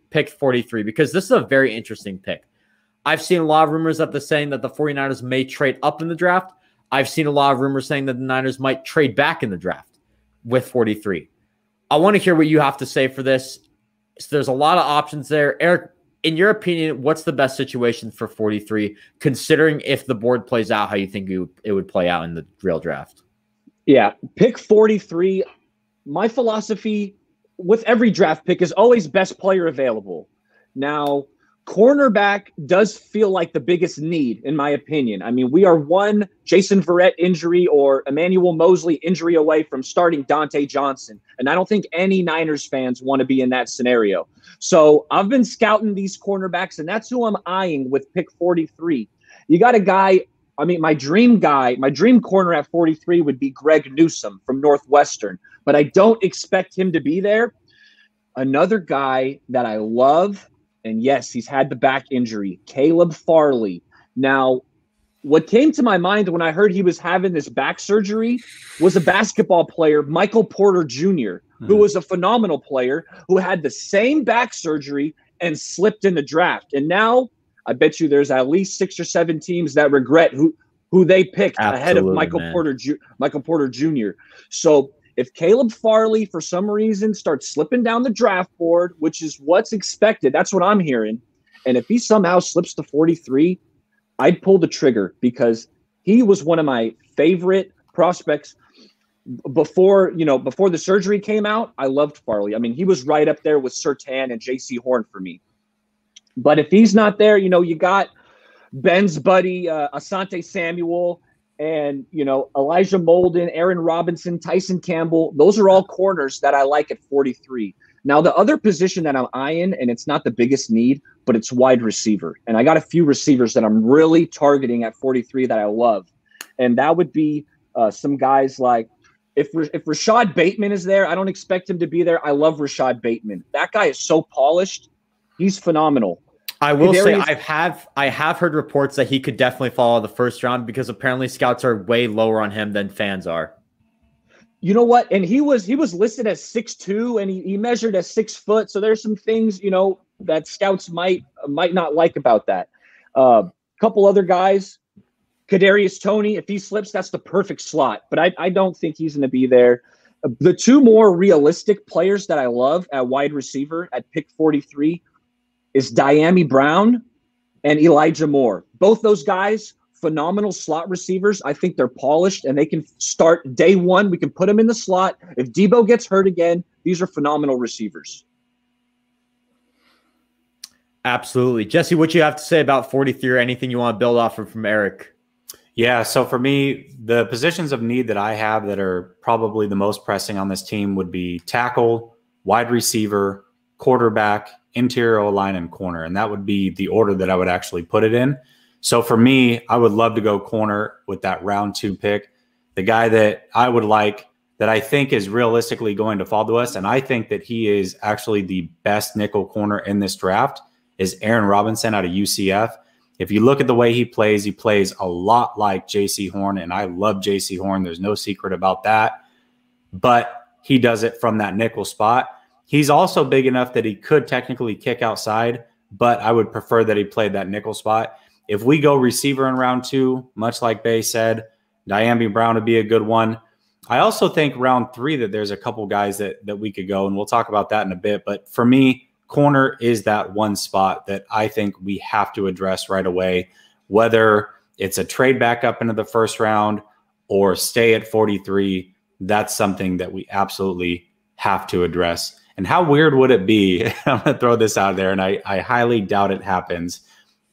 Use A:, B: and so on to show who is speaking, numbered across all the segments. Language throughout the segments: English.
A: pick 43 because this is a very interesting pick. I've seen a lot of rumors saying that the 49ers may trade up in the draft. I've seen a lot of rumors saying that the Niners might trade back in the draft with 43. I want to hear what you have to say for this. So there's a lot of options there. Eric, in your opinion, what's the best situation for 43, considering if the board plays out how you think it would play out in the real draft?
B: Yeah, pick 43. My philosophy with every draft pick is always best player available. Now, cornerback does feel like the biggest need, in my opinion. I mean, we are one Jason Verrett injury or Emmanuel Mosley injury away from starting Dante Johnson. And I don't think any Niners fans want to be in that scenario. So I've been scouting these cornerbacks, and that's who I'm eyeing with pick 43. You got a guy, I mean, my dream corner at 43 would be Greg Newsome from Northwestern, but I don't expect him to be there. Another guy that I love, and yes, he's had the back injury, Caleb Farley. Now, what came to my mind when I heard he was having this back surgery was a basketball player, Michael Porter Jr., who was a phenomenal player who had the same back surgery and slipped in the draft. And now I bet you there's at least 6 or 7 teams that regret who they picked ahead of Michael Porter Jr. So if Caleb Farley, for some reason, starts slipping down the draft board, which is what's expected, that's what I'm hearing, and if he somehow slips to 43, I'd pull the trigger because he was one of my favorite prospects before the surgery came out. I loved Farley. I mean, he was right up there with Surtain and J.C. Horn for me. But if he's not there, you got Ben's buddy, Asante Samuel, and, Elijah Molden, Aaron Robinson, Tyson Campbell. Those are all corners that I like at 43. Now, the other position that I'm eyeing, and it's not the biggest need, but it's wide receiver. And I got a few receivers that I'm really targeting at 43 that I love. And that would be some guys like, if Rashad Bateman is there, I don't expect him to be there. I love Rashad Bateman. That guy is so polished. He's phenomenal.
A: I will say I have heard reports that he could definitely fall in the first round because apparently scouts are way lower on him than fans are.
B: You know what? And he was listed as 6'2", and he measured as 6 foot. So there's some things, that scouts might not like about that. Couple other guys, Kadarius Toney, if he slips, that's the perfect slot. But I don't think he's going to be there. The 2 more realistic players that I love at wide receiver at pick 43 is Diami Brown and Elijah Moore. Both those guys, phenomenal slot receivers. I think they're polished, and they can start day one. We can put them in the slot. If Debo gets hurt again, these are phenomenal receivers.
A: Absolutely. Jesse, what you have to say about 43 or anything you want to build off of from Eric?
C: Yeah, so for me, the positions of need that I have that are probably the most pressing on this team would be tackle, wide receiver, quarterback, interior O-line, and corner. And that would be the order that I would actually put it in. So for me, I would love to go corner with that round 2 pick. The guy that I would like that I think is realistically going to fall to us, and I think that he is actually the best nickel corner in this draft, is Aaron Robinson out of UCF. If you look at the way he plays a lot like J.C. Horn, and I love J.C. Horn. There's no secret about that. But he does it from that nickel spot. He's also big enough that he could technically kick outside, but I would prefer that he played that nickel spot. If we go receiver in round 2, much like Bay said, Diami Brown would be a good one. I also think round 3 that there's a couple guys that we could go, and we'll talk about that in a bit. But for me, corner is that one spot that I think we have to address right away, whether it's a trade back up into the first round or stay at 43. That's something that we absolutely have to address. And how weird would it be? I'm going to throw this out there, and I highly doubt it happens.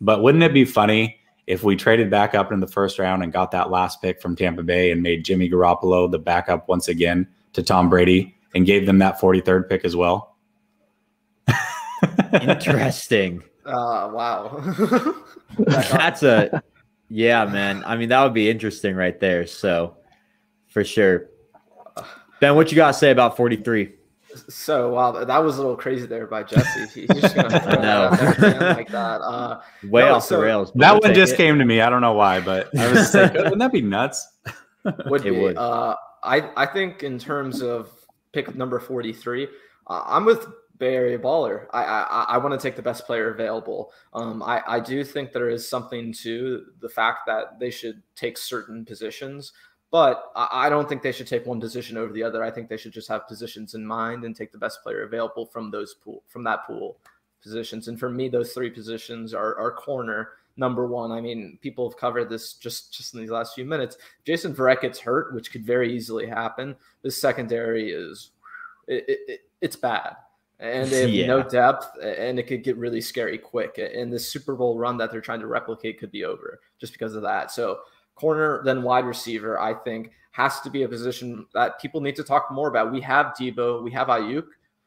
C: But wouldn't it be funny if we traded back up in the first round and got that last pick from Tampa Bay and made Jimmy Garoppolo the backup once again to Tom Brady and gave them that 43rd pick as well?
A: Interesting.
D: Wow.
A: Yeah, man. I mean, that would be interesting right there. So for sure. Ben, what you got to say about 43?
D: So, wow, that was a little crazy there by Jesse. He's just going to throw that out there like that.
A: Way off the rails.
C: That one just came to me. I don't know why, but I was like, wouldn't that be nuts?
D: Would. I think in terms of pick number 43, I'm with Bay Area baller. I want to take the best player available. I do think there is something to the fact that they should take certain positions, but I don't think they should take one position over the other. I think they should just have positions in mind and take the best player available from that pool positions. And for me, those three positions are corner, number one. I mean, people have covered this just in these last few minutes. Jason Verrett gets hurt, which could very easily happen. This secondary is it's bad. And they have no depth, and it could get really scary quick. And the Super Bowl run that they're trying to replicate could be over just because of that. So corner, then wide receiver, I think, has to be a position that people need to talk more about. We have Debo, we have Ayuk,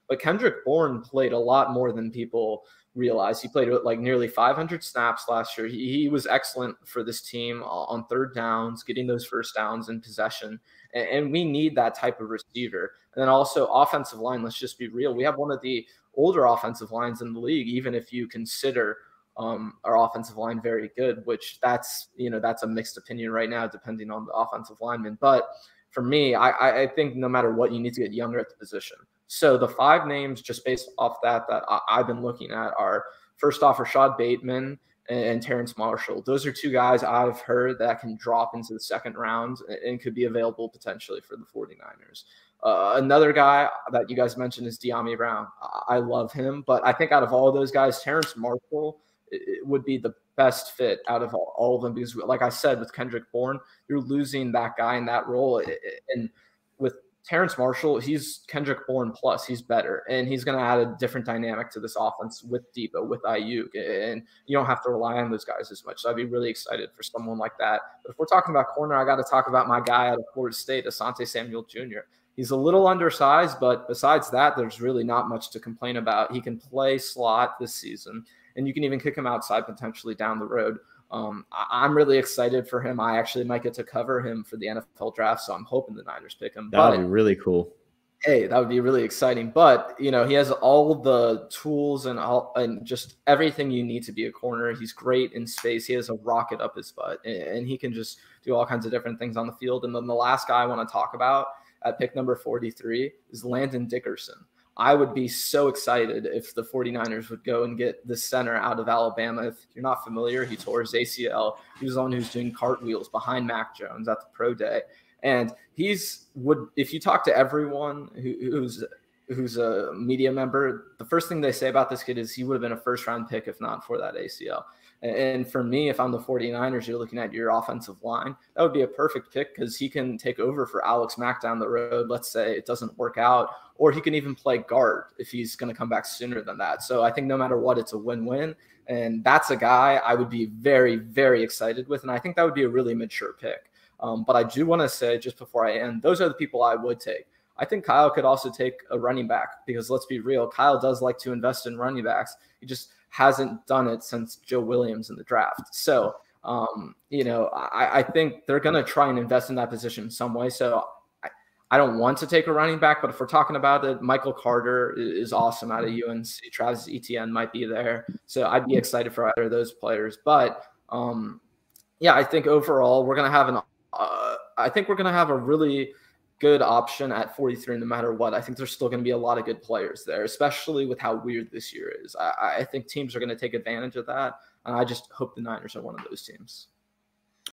D: but Kendrick Bourne played a lot more than people realize. He played like nearly 500 snaps last year. He was excellent for this team on third downs, getting those first downs in possession. And we need that type of receiver. And then also offensive line, let's just be real. We have one of the older offensive lines in the league, even if you consider our offensive line very good, which that's a mixed opinion right now, depending on the offensive lineman. But for me, I think no matter what, you need to get younger at the position. So the 5 names just based off that I've been looking at are, first off, Rashad Bateman and Terrence Marshall. Those are 2 guys I've heard that can drop into the second round and could be available potentially for the 49ers. Another guy that you guys mentioned is Dyami Brown. I love him, but I think out of all of those guys, Terrence Marshall it would be the best fit out of all of them, because like I said, with Kendrick Bourne, you're losing that guy in that role. And with Terrence Marshall, he's Kendrick Bourne plus. He's better, and he's going to add a different dynamic to this offense with Debo, with Ayuk, and you don't have to rely on those guys as much. So I'd be really excited for someone like that. But if we're talking about corner, I got to talk about my guy out of Florida State, Asante Samuel Jr. He's a little undersized, but besides that, there's really not much to complain about. He can play slot this season, and you can even kick him outside potentially down the road. I'm really excited for him. I actually might get to cover him for the NFL draft, so I'm hoping the Niners pick him.
A: That would be really cool.
D: Hey, that would be really exciting. But, he has all the tools and just everything you need to be a corner. He's great in space. He has a rocket up his butt, and he can just do all kinds of different things on the field. And then the last guy I want to talk about at pick number 43 is Landon Dickerson. I would be so excited if the 49ers would go and get the center out of Alabama. If you're not familiar, he tore his ACL. He was the one who's doing cartwheels behind Mac Jones at the pro day. And if you talk to everyone who's a media member, the first thing they say about this kid is he would have been a first-round pick if not for that ACL. And for me, if I'm the 49ers, you're looking at your offensive line, that would be a perfect pick because he can take over for Alex Mack down the road. Let's say it doesn't work out, or he can even play guard if he's going to come back sooner than that. So I think no matter what, it's a win-win. And that's a guy I would be very, very excited with. And I think that would be a really mature pick. But I do want to say just before I end, those are the people I would take. I think Kyle could also take a running back because let's be real, Kyle does like to invest in running backs. He just hasn't done it since Joe Williams in the draft. So, I think they're going to try and invest in that position in some way. So I don't want to take a running back, but if we're talking about it, Michael Carter is awesome out of UNC. Travis Etienne might be there. So I'd be excited for either of those players. But I think overall we're going to have a really good option at 43 no matter what. I think there's still going to be a lot of good players there, especially with how weird this year is. I think teams are going to take advantage of that, and I just hope the Niners are one of those teams.